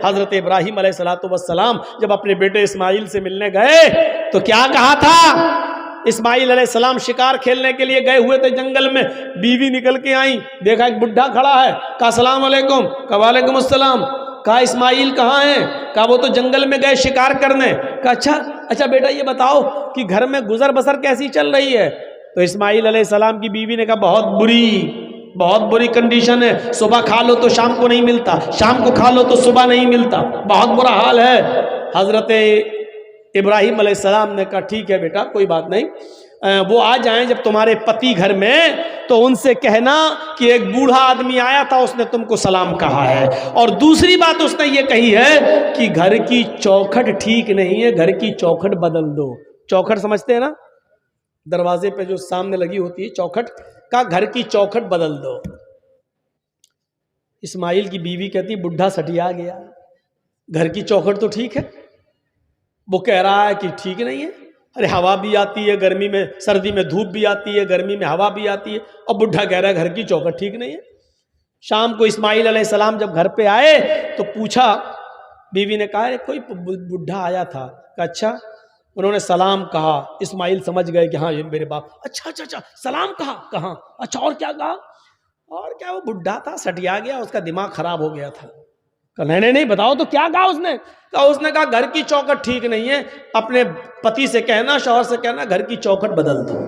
حضرت ابراہیم علیہ السلام جب اپنے بیٹے اسماعیل سے ملنے گئے تو کیا کہا تھا؟ اسماعیل علیہ السلام شکار کھیلنے کے لیے گئے ہوئے تھے جنگل میں، بیوی نکل کے آئیں، دیکھا ایک بڈھا کھڑا ہے، کہا السلام علیکم، کہا وعلیکم السلام، کہا اسماعیل کہاں ہیں؟ کہا وہ تو جنگل میں گئے شکار کرنے۔ کہا اچھا بیٹا یہ بتاؤ کہ گھر میں گزر بسر کیسی چل رہی ہے؟ تو اسماعیل علیہ السلام کی بیوی نے کہا بہت بری کنڈیشن ہے، صبح کھا لو تو شام کو نہیں ملتا، شام کو کھا لو تو صبح نہیں ملتا، بہت برا حال ہے۔ حضرت ابراہیم علیہ السلام نے کہا ٹھیک ہے بیٹا کوئی بات نہیں، وہ آ جائیں جب تمہارے پتی گھر میں تو ان سے کہنا کہ ایک بوڑھا آدمی آیا تھا، اس نے تم کو سلام کہا ہے، اور دوسری بات اس نے یہ کہی ہے کہ گھر کی چوکھٹ ٹھیک نہیں ہے، گھر کی چوکھٹ بدل دو۔ چوکھٹ سمجھتے ہیں نا، دروازے پہ جو سامنے لگی ہوتی ہے چوکھٹ، کا گھر کی چوکھٹ بدل دو۔ اسماعیل کی بیوی کہتی بڈھا سٹیا گیا، گھر کی چوکھٹ تو ٹھیک ہے، وہ کہہ رہا ہے کہ ٹھیک نہیں ہے، ارے ہوا بھی آتی ہے گرمی میں، سردی میں دھوپ بھی آتی ہے، گرمی میں ہوا بھی آتی ہے، اور بڈھا کہہ رہا ہے گھر کی چوکھٹ ٹھیک نہیں ہے۔ شام کو اسماعیل علیہ السلام جب گھر پہ آئے تو پوچھا، بیوی نے کہا کوئی بڈھا آیا تھا، کہا اچھا، انہوں نے سلام کہا۔ اسماعیل سمجھ گئے کہ ہاں یہ میرے باپ، اچھا سلام کہا، کہاں؟ اچھا اور کیا کہا؟ اور کیا، وہ بڈھا تھا سٹیا گیا، اس کا دماغ خراب ہو گیا تھا۔ کہا نہیں بتاؤ تو کیا کہا اس نے؟ اس نے کہا گھر کی چوکھٹ ٹھیک نہیں ہے، اپنے پتی سے کہنا، شوہر سے کہنا گھر کی چوکھٹ بدل دو۔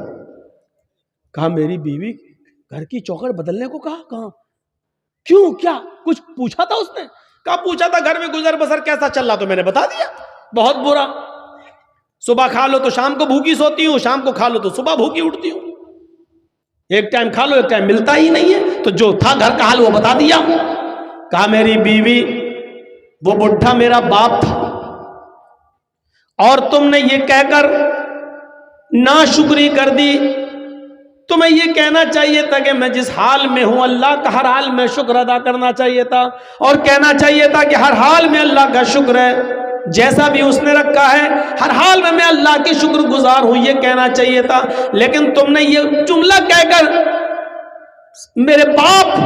کہا میری بیوی گھر کی چوکھٹ بدلنے کو کہا؟ کہاں؟ کیوں، کیا کچھ پوچھا تھا اس نے؟ کہا پوچھا تھا گھر میں گزر بسر کیسا چل رہا، تو میں نے بتا دیا بہت برا، صبح کھا لو تو شام کو بھوکی سوتی ہوں، شام کو کھا لو تو صبح بھوکی اٹھتی ہوں، ایک ٹائم کھا لو ایک ٹائم ملتا ہی نہیں ہے، تو جو تھا گھر کا حال وہ بتا دیا۔ کہا میری بیوی وہ بڈھا میرا باپ تھا، اور تم نے یہ کہہ کر ناشکری کر دی، تمہیں یہ کہنا چاہیے تھا کہ میں جس حال میں ہوں اللہ کا ہر حال میں شکر ادا کرنا چاہیے تھا، اور کہنا چاہیے تھا کہ ہر حال میں اللہ کا شکر ہے، جیسا بھی اس نے رکھا ہے ہر حال میں اللہ کی شکر گزار ہوں، یہ کہنا چاہیے تھا۔ لیکن تم نے یہ جملہ کہہ کر میرے باپ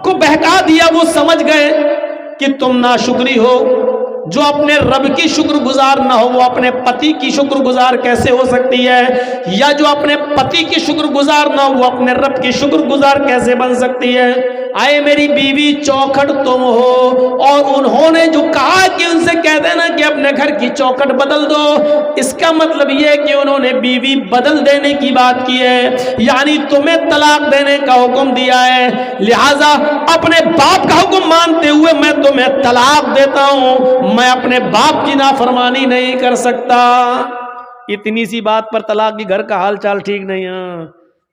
کو بہکا دیا، وہ سمجھ گئے کہ تم ناشکری ہو۔ جو اپنے رب کی شکر گزار نہ ہو وہ اپنے پتی کی شکر گزار کیسے ہو سکتی ہے؟ یا جو اپنے پتی کی شکر گزار نہ ہو وہ اپنے رب کی شکر گزار کیسے بن سکتی ہے؟ آئے میری بیوی چوکھٹ تم ہو، اور انہوں نے جو کہا کہ ان سے کہہ دینا کہ اپنے گھر کی چوکھٹ بدل دو، اس کا مطلب یہ ہے کہ انہوں نے بیوی بدل دینے کی بات کی ہے، یعنی تمہیں طلاق دینے کا حکم دیا ہے، لہٰذا اپنے باپ کا حکم مانتے ہوئے میں تمہیں طلاق دیتا ہوں، میں اپنے باپ کی نافرمانی نہیں کر سکتا۔ اتنی سی بات پر طلاق کی گھر کا حال چال ٹھیک نہیں ہے۔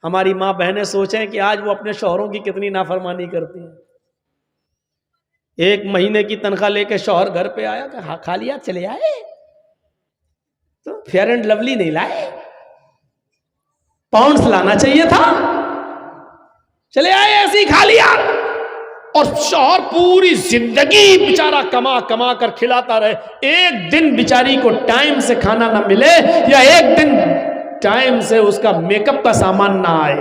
ہماری ماں بہنیں سوچیں کہ آج وہ اپنے شوہروں کی کتنی نافرمانی کرتی ہیں۔ ایک مہینے کی تنخواہ لے کے شوہر گھر پہ آیا کہ کھا لیا چلے آئے، تو فیئر اینڈ لولی نہیں لائے، پاؤنڈز لانا چاہیے تھا، چلے آئے ایسے ہی کھا لیا، اور شوہر پوری زندگی بیچارہ کما کما کر کھلاتا رہے، ایک دن بیچاری کو ٹائم سے کھانا نہ ملے، یا ایک دن ٹائم سے اس کا میک اپ کا سامان نہ آئے۔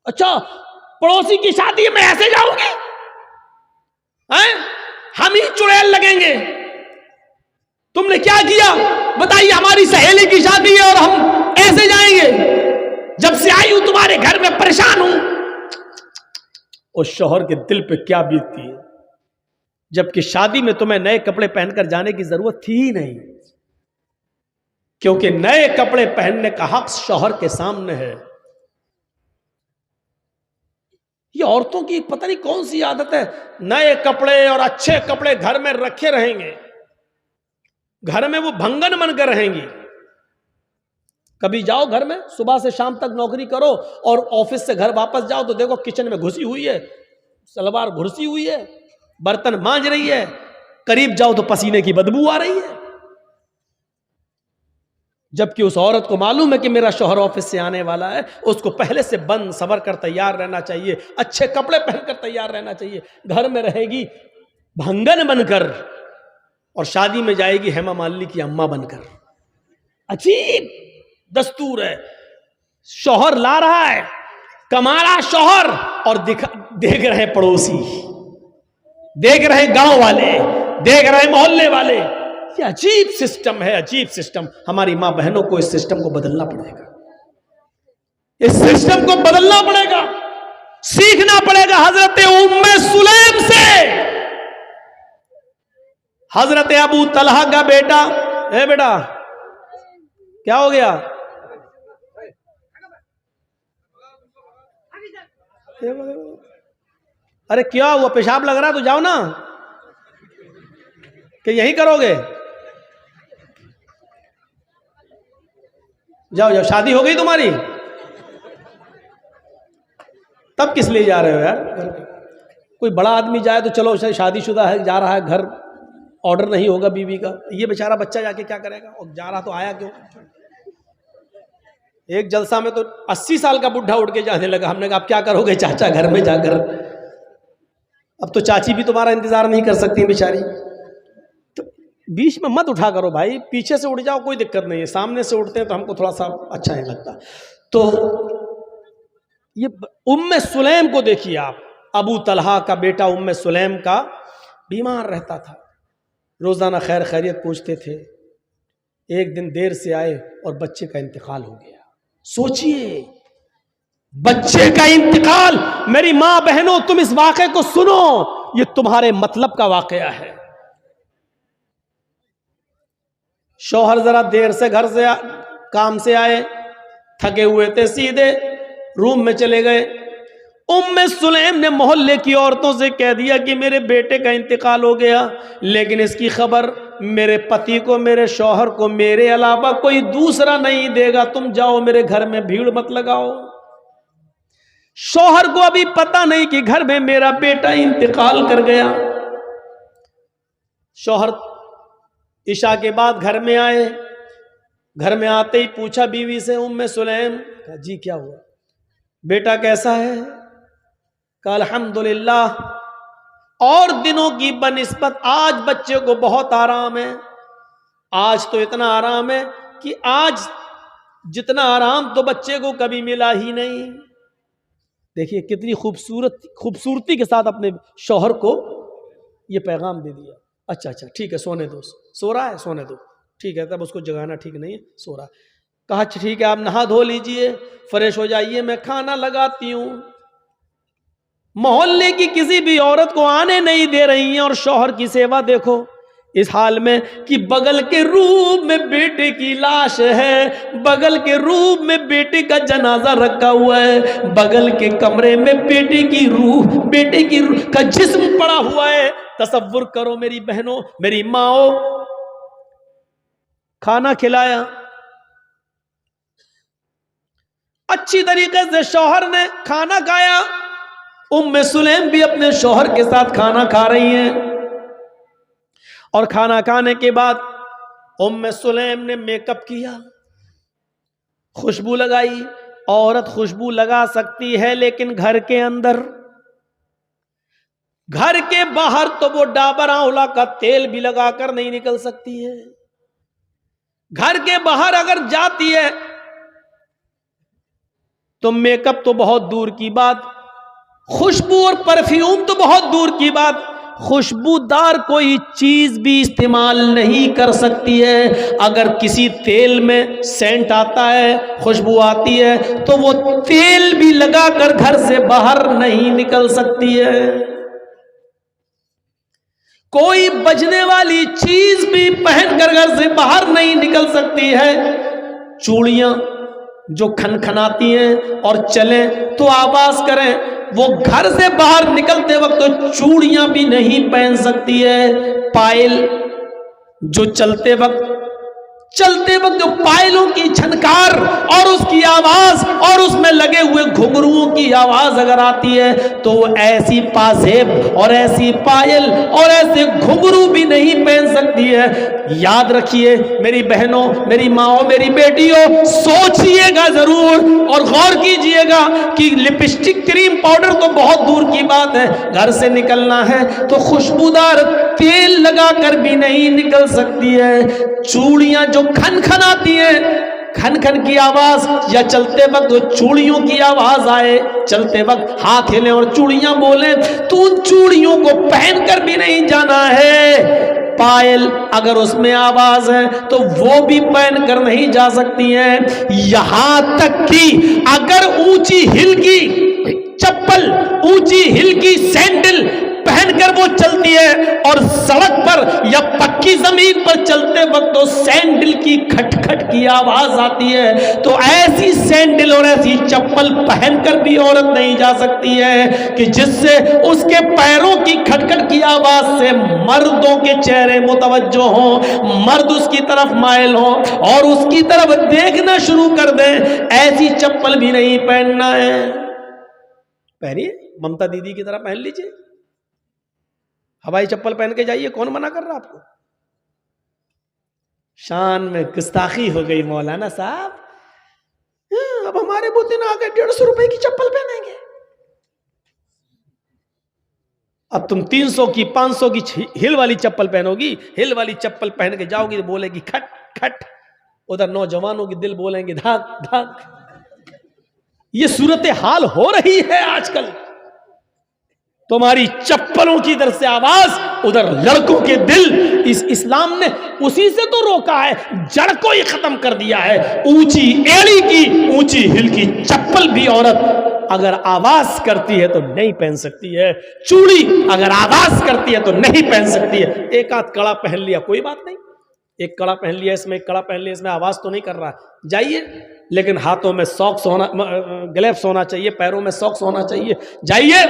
اچھا پڑوسی کی شادی میں ایسے جاؤں گی، ہم ہی چڑیل لگیں گے، تم نے کیا کیا بتائیے؟ ہماری سہیلی کی شادی ہے اور ہم ایسے جائیں گے؟ جب سے آئی ہوں تمہارے گھر میں پریشان ہوں۔ اس شوہر کے دل پہ کیا بیتتی ہے، جبکہ شادی میں تمہیں نئے کپڑے پہن کر جانے کی ضرورت تھی ہی نہیں، کیونکہ نئے کپڑے پہننے کا حق شوہر کے سامنے ہے۔ یہ عورتوں کی پتہ نہیں کون سی عادت ہے، نئے کپڑے اور اچھے کپڑے گھر میں رکھے رہیں گے، گھر میں وہ بھنگن بن کر رہیں گی۔ کبھی جاؤ گھر میں، صبح سے شام تک نوکری کرو اور آفس سے گھر واپس جاؤ تو دیکھو کچن میں گھسی ہوئی ہے، سلوار گھسی ہوئی ہے، برتن مانج رہی ہے، قریب جاؤ تو پسینے کی بدبو آ رہی ہے، جبکہ اس عورت کو معلوم ہے کہ میرا شوہر آفس سے آنے والا ہے، اس کو پہلے سے بند سور کر تیار رہنا چاہیے، اچھے کپڑے پہن کر تیار رہنا چاہیے۔ گھر میں رہے گی بھنگن بن کر، اور شادی میں جائے گی ہیما مالنی کی اماں بن کر۔ عجیب دستور ہے، شوہر لا رہا ہے، کما رہا شوہر، اور دیکھ رہے پڑوسی۔ دیکھ رہے گاؤں والے، دیکھ رہے محلے والے. یہ عجیب سسٹم ہے، عجیب سسٹم. ہماری ماں بہنوں کو اس سسٹم کو بدلنا پڑے گا، اس سسٹم کو بدلنا پڑے گا، سیکھنا پڑے گا حضرت ام سلیم سے. حضرت ابو طلحہ کا بیٹا، اے بیٹا کیا ہو گیا؟ ارے کیا ہوا؟ پیشاب لگ رہا تو جاؤ نا، کہ یہی کرو گے؟ جاؤ جاؤ، شادی ہو گئی تمہاری؟ تب کس لیے جا رہے ہو یار؟ کوئی بڑا آدمی جائے تو چلو شادی شدہ ہے، جا رہا ہے گھر، آرڈر نہیں ہوگا بیوی کا. یہ بیچارہ بچہ جا کے کیا کرے گا؟ اور جا رہا تو آیا کیوں؟ ایک جلسہ میں تو 80 سال کا بڈھا اٹھ کے جانے لگا. ہم نے کہا اب کیا کرو گے چاچا گھر میں جا کر؟ اب تو چاچی بھی تمہارا انتظار نہیں کر سکتی بیچاری. تو بیچ میں مت اٹھا کرو بھائی، پیچھے سے اٹھ جاؤ، کوئی دقت نہیں ہے. سامنے سے اٹھتے ہیں تو ہم کو تھوڑا سا اچھا نہیں لگتا. تو یہ ام سلیم کو دیکھیے آپ، ابو طلحہ کا بیٹا ام سلیم کا بیمار رہتا تھا، روزانہ خیر خیریت پوچھتے تھے. ایک دن دیر سے آئے اور بچے کا انتقال ہو گیا. سوچئے بچے کا انتقال. میری ماں بہنوں تم اس واقعے کو سنو، یہ تمہارے مطلب کا واقعہ ہے. شوہر ذرا دیر سے گھر سے کام سے آئے، تھکے ہوئے تھے، سیدھے روم میں چلے گئے. ام سلیم نے محلے کی عورتوں سے کہہ دیا کہ میرے بیٹے کا انتقال ہو گیا، لیکن اس کی خبر میرے پتی کو، میرے شوہر کو میرے علاوہ کوئی دوسرا نہیں دے گا. تم جاؤ، میرے گھر میں بھیڑ مت لگاؤ. شوہر کو ابھی پتہ نہیں کہ گھر میں میرا بیٹا انتقال کر گیا. شوہر عشاء کے بعد گھر میں آئے. گھر میں آتے ہی پوچھا بیوی سے، ام سلیم، کہا جی کیا ہوا؟ بیٹا کیسا ہے؟ کہا الحمدللہ، اور دنوں کی بنسبت آج بچے کو بہت آرام ہے. آج تو اتنا آرام ہے کہ آج جتنا آرام تو بچے کو کبھی ملا ہی نہیں. دیکھیے کتنی خوبصورتی کے ساتھ اپنے شوہر کو یہ پیغام دے دیا. اچھا اچھا ٹھیک ہے، سونے دو. سو رہا ہے؟ سونے دو. ٹھیک ہے، تب اس کو جگانا ٹھیک نہیں ہے، سو رہا. کہا ٹھیک ہے، آپ نہا دھو لیجئے، فریش ہو جائیے، میں کھانا لگاتی ہوں. محلے کی کسی بھی عورت کو آنے نہیں دے رہی ہیں، اور شوہر کی سیوا دیکھو اس حال میں کہ بغل کے روم میں بیٹے کی لاش ہے، بغل کے روم میں بیٹے کا جنازہ رکھا ہوا ہے، بغل کے کمرے میں بیٹے کی روح کا جسم پڑا ہوا ہے. تصور کرو میری بہنوں، میری ماں، کھانا کھلایا اچھی طریقے سے، شوہر نے کھانا کھایا. ام سلیم بھی اپنے شوہر کے ساتھ کھانا کھا رہی ہیں، اور کھانا کھانے کے بعد ام سلیم نے میک اپ کیا، خوشبو لگائی. عورت خوشبو لگا سکتی ہے لیکن گھر کے اندر، گھر کے باہر تو وہ ڈابر آنولا کا تیل بھی لگا کر نہیں نکل سکتی ہے. گھر کے باہر اگر جاتی ہے تو میک اپ تو بہت دور کی بات، خوشبو اور پرفیوم تو بہت دور کی بات، خوشبودار کوئی چیز بھی استعمال نہیں کر سکتی ہے. اگر کسی تیل میں سینٹ آتا ہے، خوشبو آتی ہے، تو وہ تیل بھی لگا کر گھر سے باہر نہیں نکل سکتی ہے. کوئی بجنے والی چیز بھی پہن کر گھر سے باہر نہیں نکل سکتی ہے. چوڑیاں جو کھنکھناتی ہیں اور چلیں تو آواز کریں، وہ گھر سے باہر نکلتے وقت تو چوڑیاں بھی نہیں پہن سکتی ہے. پائل جو چلتے وقت جو پائلوں کی چھنکار اور اس کی آواز اور اس میں لگے ہوئے گھنگروؤں کی آواز اگر آتی ہے تو وہ ایسی پازیب اور ایسی پائل اور ایسے گھنگرو بھی نہیں پہن سکتی ہے. یاد رکھیے میری بہنوں، میری ماؤں، میری بیٹیوں، سوچئے گا ضرور اور غور کیجئے گا کہ لپسٹک، کریم، پاؤڈر تو بہت دور کی بات ہے، گھر سے نکلنا ہے تو خوشبودار تیل لگا کر بھی نہیں نکل سکتی ہے. چوڑیاں جو کھنکھناتی ہیں کھن کھن کی آواز یا چلتے وقت وہ چوڑیوں کی آواز آئے، چلتے وقت ہاتھ ہلیں اور چوڑیاں بولیں، تو ان چوڑیوں کو پہن کر بھی نہیں جانا ہے۔ پائل اگر اس میں آواز ہے تو وہ بھی پہن کر نہیں جا سکتی ہیں، یہاں تک کہ اگر اونچی ہل کی چپل، اونچی ہل کی سینڈل پہن کر وہ چلتی ہے اور سڑک پر یا پکی زمین پر چلتے وقت تو سینڈل کی کھٹ کھٹ کی آواز آتی ہے، تو ایسی سینڈل اور ایسی چپل پہن کر بھی عورت نہیں جا سکتی ہے کہ جس سے اس کے پیروں کی کھٹ کھٹ کی آواز سے مردوں کے چہرے متوجہ ہوں، مرد اس کی طرف مائل ہوں اور اس کی طرف دیکھنا شروع کر دیں، ایسی چپل بھی نہیں پہننا ہے۔ پہنیے، ممتا دیدی کی طرح پہن لیجئے، ہوائی چپل پہن کے جائیے، کون منع کر رہا آپ کو؟ شان میں گستاخی ہو گئی مولانا صاحب، اب ہمارے بوتے نہ آ کے 150 روپے کی چپل پہنیں گے، اب تم 300 کی 500 کی ہل والی چپل پہنو گی، ہل والی چپل پہن کے جاؤ گی تو بولے گی کھٹ کھٹ، ادھر نوجوانوں کی دل بولیں گے دھاک دھاک۔ یہ صورتحال ہو رہی ہے آج کل، تمہاری چپلوں کی ادھر سے آواز، ادھر لڑکوں کے دل۔ اس اسلام نے اسی سے تو روکا ہے، جڑ کو ہی ختم کر دیا ہے۔ اونچی ایڑی کی، اونچی ہل کی چپل بھی عورت اگر آواز کرتی ہے تو نہیں پہن سکتی ہے، چوڑی اگر آواز کرتی ہے تو نہیں پہن سکتی ہے۔ ایک آدھ کڑا پہن لیا کوئی بات نہیں، ایک کڑا پہن لیا اس میں، ایک کڑا پہن لیا اس میں، آواز تو نہیں کر رہا، جائیے، لیکن ہاتھوں میں ساکس ہونا، گلیوز ہونا چاہیے، پیروں میں ساکس ہونا چاہیے، جائیے۔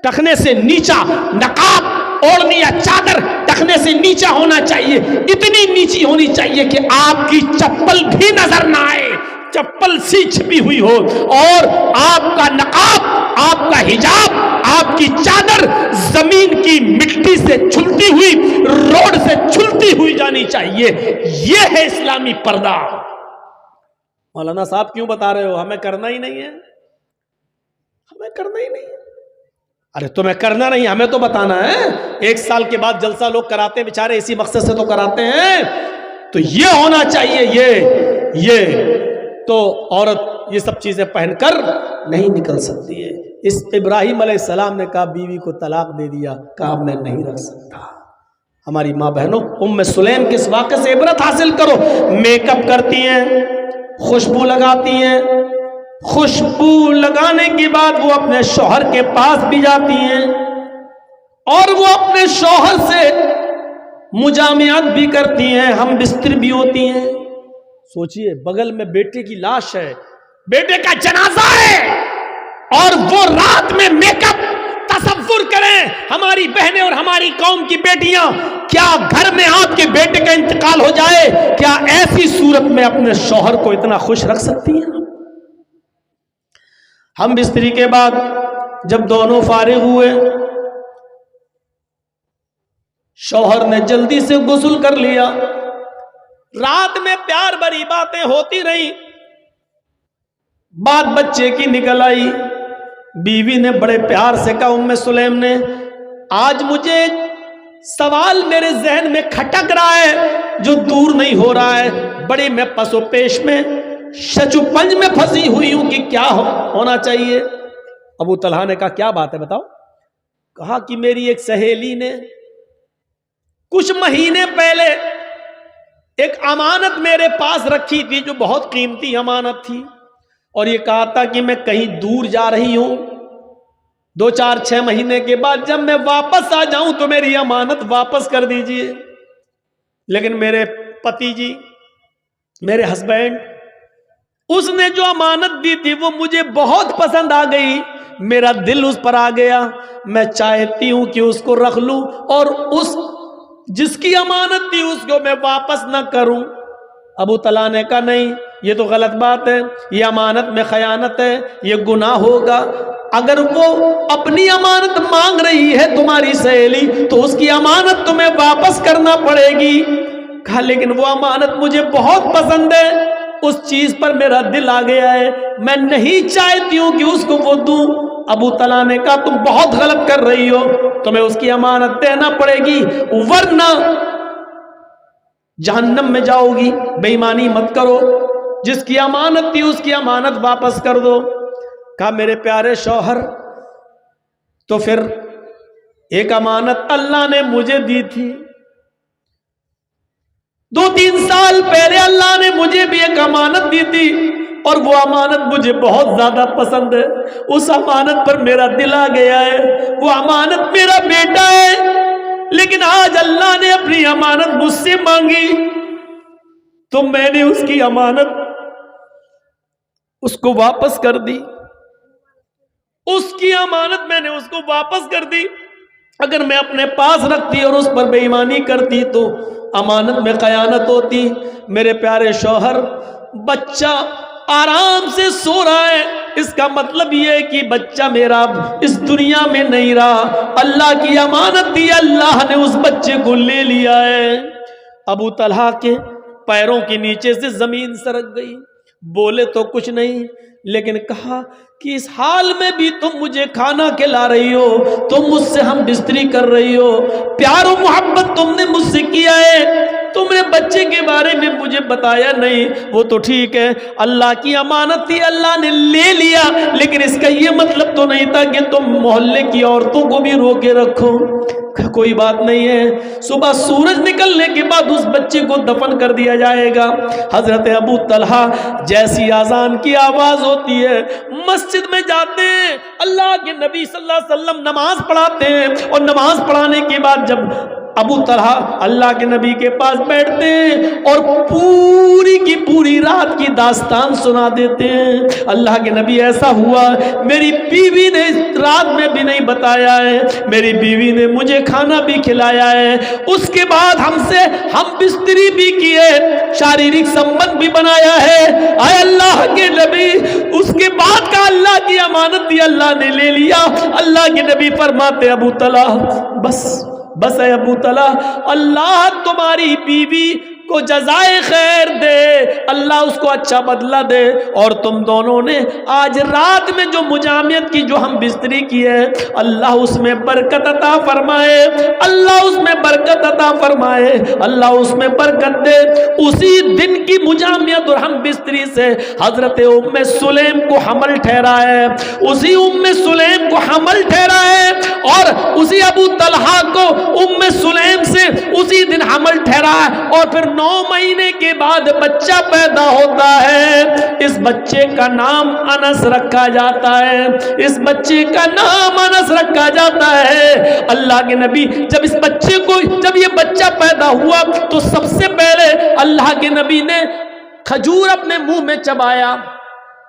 ٹخنے سے نیچا نقاب اوڑھنی یا چادر ٹخنے سے نیچا ہونا چاہیے، اتنی نیچی ہونی چاہیے کہ آپ کی چپل بھی نظر نہ آئے، چپل سی چھپی ہوئی ہو، اور آپ کا نقاب، آپ کا حجاب، آپ کی چادر زمین کی مٹی سے چھلتی ہوئی، روڈ سے چھلتی ہوئی جانی چاہیے۔ یہ ہے اسلامی پردہ۔ مولانا صاحب کیوں بتا رہے ہو؟ ہمیں کرنا ہی نہیں ہے، ہمیں کرنا ہی نہیں ہے۔ ارے تمہیں کرنا نہیں، ہمیں تو بتانا ہے۔ 1 سال کے بعد جلسہ لوگ کراتے ہیں بیچارے، اسی مقصد سے تو کراتے ہیں، تو یہ ہونا چاہیے۔ یہ تو عورت یہ سب چیزیں پہن کر نہیں نکل سکتی ہے۔ اس ابراہیم علیہ السلام نے کہا بیوی کو طلاق دے دیا، کہا میں نہیں رکھ سکتا۔ ہماری ماں بہنوں، ام سلیم کے اس واقعے سے عبرت حاصل کرو۔ میک اپ کرتی ہیں، خوشبو لگاتی ہیں، خوشبو لگانے کے بعد وہ اپنے شوہر کے پاس بھی جاتی ہیں اور وہ اپنے شوہر سے مجامعات بھی کرتی ہیں، ہم بستر بھی ہوتی ہیں۔ سوچئے، بغل میں بیٹے کی لاش ہے، بیٹے کا جنازہ ہے، اور وہ رات میں میک اپ۔ تصور کریں ہماری بہنیں اور ہماری قوم کی بیٹیاں، کیا گھر میں آپ کے بیٹے کا انتقال ہو جائے، کیا ایسی صورت میں اپنے شوہر کو اتنا خوش رکھ سکتی ہیں؟ ہم بستری کے بعد جب دونوں فارغ ہوئے، شوہر نے جلدی سے غسل کر لیا، رات میں پیار بھری باتیں ہوتی رہی، بات بچے کی نکل آئی۔ بیوی نے بڑے پیار سے کہا، ام سلیم نے، آج مجھے ایک سوال میرے ذہن میں کھٹک رہا ہے جو دور نہیں ہو رہا ہے، بڑی میں پس و پیش میں، شچ و پنج میں پھنسی ہوئی ہوں کہ کیا ہونا چاہیے۔ ابو طلحہ نے کہا کیا بات ہے بتاؤ؟ کہا کہ میری ایک سہیلی نے کچھ مہینے پہلے ایک امانت میرے پاس رکھی تھی جو بہت قیمتی امانت تھی، اور یہ کہا تھا کہ میں کہیں دور جا رہی ہوں، 2 4 6 مہینے کے بعد جب میں واپس آ جاؤں تو میری امانت واپس کر دیجئے۔ لیکن میرے پتی جی، میرے ہسبینڈ، اس نے جو امانت دی تھی وہ مجھے بہت پسند آ گئی، میرا دل اس پر آ گیا، میں چاہتی ہوں کہ اس کو رکھ لوں اور اس جس کی امانت تھی اس کو میں واپس نہ کروں۔ ابو طلحہ نے کہا نہیں، یہ تو غلط بات ہے، یہ امانت میں خیانت ہے، یہ گناہ ہوگا۔ اگر وہ اپنی امانت مانگ رہی ہے تمہاری سہیلی تو اس کی امانت تمہیں واپس کرنا پڑے گی۔ کہا لیکن وہ امانت مجھے بہت پسند ہے، اس چیز پر میرا دل آ گیا ہے، میں نہیں چاہتی ہوں کہ اس کو وہ دوں۔ ابو طلحہ نے کہا تم بہت غلط کر رہی ہو، تمہیں اس کی امانت دینا پڑے گی ورنہ جہنم میں جاؤ گی، بے ایمانی مت کرو۔ جس کی امانت تھی اس کی امانت واپس کر دو۔ کہا میرے پیارے شوہر تو پھر ایک امانت اللہ نے مجھے دی تھی، 2-3 سال پہلے اللہ نے مجھے بھی ایک امانت دی تھی، اور وہ امانت مجھے بہت زیادہ پسند ہے، اس امانت پر میرا دل آ گیا ہے، وہ امانت میرا بیٹا ہے، لیکن آج اللہ نے اپنی امانت مجھ سے مانگی تو میں نے اس کی امانت اس کو واپس کر دی، اس کی امانت میں نے اس کو واپس کر دی۔ اگر میں اپنے پاس رکھتی اور اس پر بے ایمانی کرتی تو امانت میں خیانت ہوتی۔ میرے پیارے شوہر، بچہ آرام سے سو رہا ہے، اس کا مطلب یہ ہے کہ بچہ میرا اس دنیا میں نہیں رہا، اللہ کی امانت تھی، اللہ نے اس بچے کو لے لیا ہے۔ ابو طلحہ کے پیروں کے نیچے سے زمین سرک گئی، بولے تو کچھ نہیں، لیکن کہا کہ اس حال میں بھی تم مجھے کھانا کھلا رہی ہو، تم مجھ سے ہم بستری کر رہی ہو، پیار و محبت تم نے مجھ سے کیا ہے، تم نے بچے کے بارے میں مجھے بتایا نہیں۔ وہ تو ٹھیک ہے، اللہ کی امانت تھی، اللہ نے لے لیا، لیکن اس کا یہ مطلب تو نہیں تھا کہ تم محلے کی عورتوں کو بھی روکے رکھو۔ کوئی بات نہیں ہے، صبح سورج نکلنے کے بعد اس بچے کو دفن کر دیا جائے گا۔ حضرت ابو طلحہ جیسی اذان کی آواز ہوتی ہے مسجد میں جاتے ہیں، اللہ کے نبی صلی اللہ علیہ وسلم نماز پڑھاتے ہیں، اور نماز پڑھانے کے بعد جب ابو طلحہ اللہ کے نبی کے پاس بیٹھتے ہیں اور پوری کی پوری رات کی داستان سنا دیتے ہیں۔ اللہ کے نبی ایسا ہوا، میری بیوی نے رات میں بھی نہیں بتایا ہے، میری بیوی نے مجھے کھانا بھی کھلایا ہے، اس کے بعد ہم بستری بھی کیے، شاریرک سمبند بھی بنایا ہے، اے اللہ کے نبی اس کے بعد کا اللہ کی امانت دی اللہ نے لے لیا۔ اللہ کے نبی فرماتے ابو طلحہ بس اے ابو طلحہ، اللہ تمہاری بیوی کو جزائے خیر دے، اللہ اس کو اچھا بدلہ دے، اور تم دونوں نے آج رات میں جو مجامعت کی، جو ہم بستری کی ہے، اللہ اس میں برکت عطا فرمائے، اللہ اس میں برکت عطا فرمائے، اللہ اس میں برکت دے۔ اسی دن کی مجامعت اور ہم بستری سے حضرت ام سلیم کو حمل ٹھہرا ہے، اسی ام سلیم کو حمل ٹھہرا ہے، اور اسی ابو طلحہ کو ام سلیم سے اسی دن حمل ٹھہرا ہے، اور پھر 9 مہینے کے بعد بچہ پیدا ہوتا ہے۔ اس بچے کا نام انس رکھا جاتا ہے، اس بچے کا نام انس رکھا جاتا ہے۔ اللہ کے نبی جب یہ بچہ پیدا ہوا تو سب سے پہلے اللہ کے نبی نے کھجور اپنے منہ میں چبایا،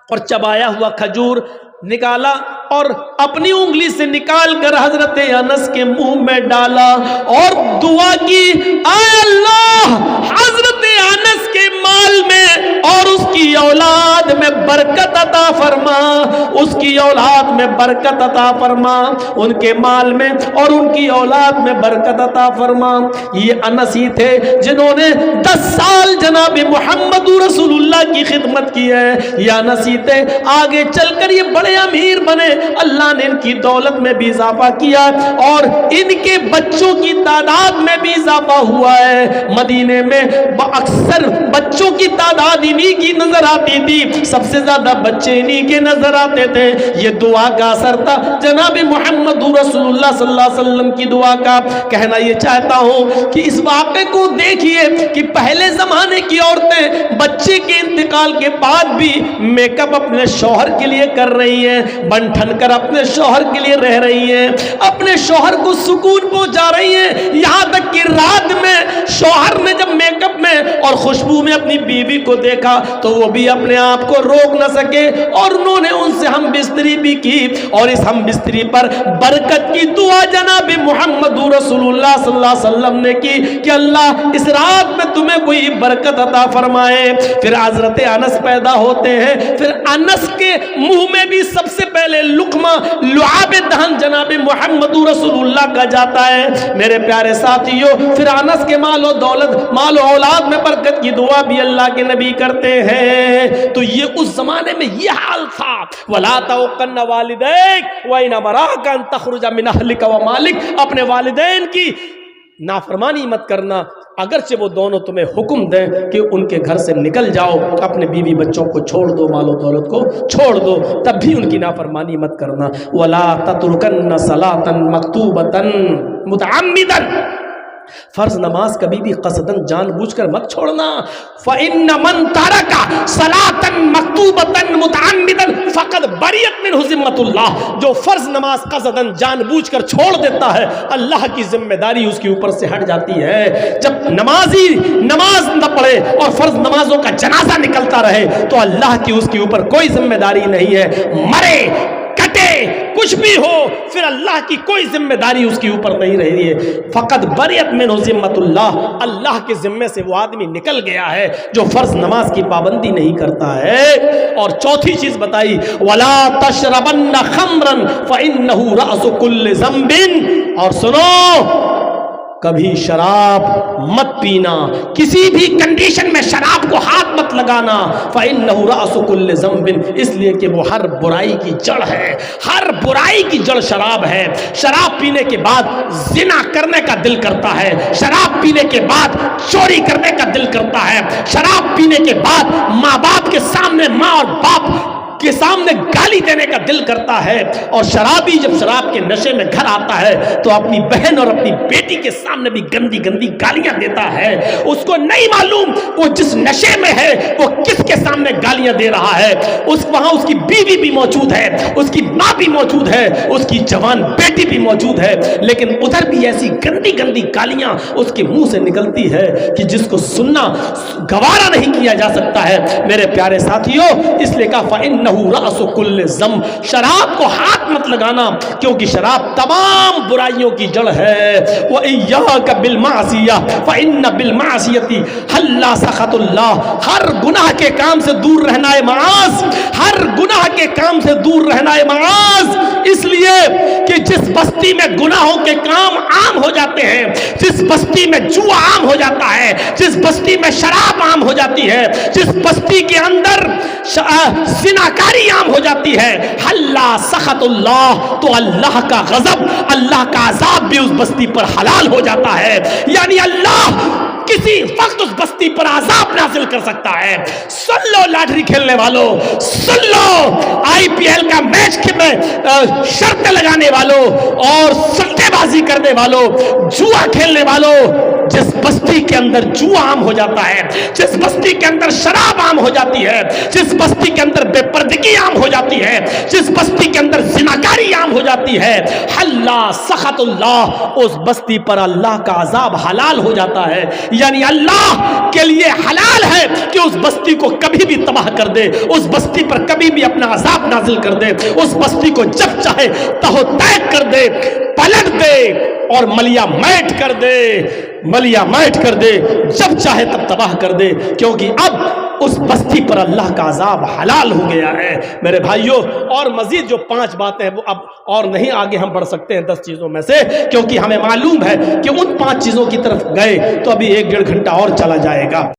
اور چبایا ہوا کھجور نکالا اور اپنی انگلی سے نکال کر حضرت انس کے منہ میں ڈالا اور دعا کی، اے اللہ حضرت انس کے مال میں اور اس کی اولاد میں برکت عطا فرما، اس کی اولاد میں برکت عطا فرما، ان کے مال میں اور ان کی اولاد میں برکت عطا فرما۔ یہ انس ہی تھے جنہوں نے 10 سال جناب محمد رسول اللہ کی خدمت کی ہے، یہ انس ہی تھے آگے چل کر یہ بڑے امیر بنے، اللہ نے ان کی دولت میں بھی اضافہ کیا اور ان کے بچوں کی تعداد میں بھی اضافہ ہوا ہے۔ مدینے میں اکثر بچوں کی تعداد انہی کی نظر آتی تھی، سب سے زیادہ بچے انہی کے نظر آتے تھے۔ یہ دعا کا اثر تھا جناب محمد رسول اللہ صلی اللہ علیہ وسلم کی دعا کا۔ کہنا یہ چاہتا ہوں کہ اس واقعے کو دیکھیے کہ پہلے زمانے کی عورتیں بچے کے انتقال کے بعد بھی میک اپ اپنے شوہر کے لیے کر رہی ہیں، بن ٹھن کر اپنے شوہر کے لیے رہ رہی ہیں، اپنے شوہر کو سکون پہنچا رہی ہیں، یہاں تک کہ رات میں شوہر نے جب میک اپ میں اور خوشبو میں اپنی بیوی کو دیکھا تو وہ بھی اپنے آپ کو روک نہ سکے اور انہوں نے ان سے ہم بستری بھی کی، اور اس ہم بستری پر برکت کی دعا جناب محمد رسول اللہ صلی اللہ علیہ وسلم نے کی کہ اللہ اس رات میں تمہیں کوئی برکت عطا فرمائے۔ پھر حضرت انس پیدا ہوتے ہیں، پھر انس کے منہ میں بھی سب سے پہلے لقمہ لعاب دہن جناب محمد رسول اللہ کا جاتا ہے۔ میرے پیارے ساتھیوں، پھر انس کے مال و دولت، مال و اولاد میں برکت کی دعا بھی اللہ کے نبی کرتے ہیں۔ تو یہ اس زمانے میں یہ حال تھا، وَلَا تَوْقَنَّ وَالِدَيْكَ وَإِنْ أَمَرَاكَ أَن تَخْرُجَ مِنْ أَهْلِكَ وَمَالِكَ، اپنے والدین کی نافرمانی مت کرنا، اگرچہ وہ دونوں تمہیں حکم دیں کہ ان کے گھر سے نکل جاؤ، اپنے بیوی بچوں کو چھوڑ دو، مال و دولت کو چھوڑ دو، تب بھی ان کی نافرمانی مت کرنا۔ وَلَا تَتْرُكَنَّ صَلَاةً مَكْتُوبَةً مُتَعَمِّدًا، فرض نماز کبھی بھی قصدن جان بوجھ کر مت چھوڑنا۔ فَإِنَّ مَن تَرَكَ صَلَاةً مَكْتُوبَةً مُتَعَمِّدًا فَقَدْ بَرِئَتْ مِنْهُ ذِمَّةُ اللَّهِ، جو فرض نماز قصدن جان بوجھ کر چھوڑ دیتا ہے، اللہ کی ذمہ داری اس کے اوپر سے ہٹ جاتی ہے۔ جب نمازی نماز نہ پڑھے اور فرض نمازوں کا جنازہ نکلتا رہے تو اللہ کی اس کے اوپر کوئی ذمہ داری نہیں ہے، مرے کٹے کچھ بھی ہو، پھر اللہ کی کوئی ذمہ داری اس کے اوپر نہیں رہی ہے۔ فقط بریت منہ ذمۃ اللہ، اللہ کے ذمے سے وہ آدمی نکل گیا ہے جو فرض نماز کی پابندی نہیں کرتا ہے۔ اور چوتھی چیز بتائی، ولا تشربن خمرا فانہ رأس کل ذنب، اور سنو کبھی شراب مت پینا، کسی بھی کنڈیشن میں شراب کو ہاتھ مت لگانا۔ فَإِنَّهُ رَأْسُ كُلِّ ذَنْبٍ، اس لیے کہ وہ ہر برائی کی جڑ ہے، ہر برائی کی جڑ شراب ہے۔ شراب پینے کے بعد زنا کرنے کا دل کرتا ہے، شراب پینے کے بعد چوری کرنے کا دل کرتا ہے، شراب پینے کے بعد ماں باپ کے سامنے، ماں اور باپ کے سامنے گالی دینے کا دل کرتا ہے۔ اور شرابی جب شراب کے نشے میں گھر آتا ہے تو اپنی بہن اور اپنی بیٹی کے سامنے بھی گندی گندی گالیاں دیتا ہے۔ اس کو نہیں معلوم وہ جس نشے میں ہے وہ کس کے سامنے گالیاں دے رہا ہے۔ وہاں اس کی بیوی بھی موجود ہے، اس کی ماں بھی موجود ہے، اس کی جوان بیٹی بھی موجود ہے، لیکن ادھر بھی ایسی گندی گندی گالیاں اس کے منہ سے نکلتی ہے کہ جس کو سننا گوارا نہیں کیا جا سکتا ہے۔ میرے پیارے ساتھیوں، اس لیے کہا فَإِنَّهُ رأس کل ذنب، شراب کو ہاتھ مت لگانا کیونکہ شراب تمام برائیوں کی جڑ ہے۔ وَإِيَّاكَ بِالْمَعْصِيَةِ فَإِنَّ بِالْمَعْصِيَةِ حَلَّ سَخَطُ اللَّهِ، ہر گناہ کے کام سے دور رہنا ہے معاذ، ہر گناہ کے کام سے دور رہنا ہے معاذ، اس لیے کہ جس بستی میں گناہوں کے کام عام ہو جاتے ہیں، جس بستی میں جوا عام ہو جاتا ہے، جس بستی میں شراب عام ہو جاتی ہے، جس بستی کے اندر زناکاری عام ہو جاتی ہے، حَلَّ سَخَطُ اللَّهِ، تو اللہ کا غضب، اللہ کا عذاب بھی اس بستی پر حلال ہو جاتا ہے۔ یعنی اللہ کسی وقت اس بستی پر عذاب نازل کر سکتا ہے۔ سن لو لاٹری کھیلنے والوں، سن لو آئی پی ایل کا میچ میں شرطیں لگانے والوں اور سٹے بازی کرنے والوں، جوا کھیلنے والوں، جس بستی کے اندر جوا عام ہو جاتا ہے، جس بستی کے اندر شراب عام ہو جاتی ہے، جس بستی کے اندر بے پردگی عام ہو جاتی ہے، جس بستی کے اندر زناکاری عام ہو جاتی ہے، حَلَّ سَخَطُ اللَّهِ، اس بستی پر اللہ کا عذاب حلال ہو جاتا ہے۔ یعنی اللہ کے لیے حلال ہے کہ اس بستی کو کبھی بھی تباہ کر دے، اس بستی پر کبھی بھی اپنا عذاب نازل کر دے، اس بستی کو جب چاہے تہو تیگ کر دے، پلٹ دے اور ملیا میٹ کر دے، ملیا میٹ کر دے، جب چاہے تب تباہ کر دے، کیونکہ اب اس بستی پر اللہ کا عذاب حلال ہو گیا ہے۔ میرے بھائیوں، اور مزید جو 5 باتیں ہیں وہ اب اور نہیں آگے ہم بڑھ سکتے ہیں 10 چیزوں میں سے، کیونکہ ہمیں معلوم ہے کہ ان 5 چیزوں کی طرف گئے تو ابھی 1 ڈیڑھ گھنٹہ اور چلا جائے گا۔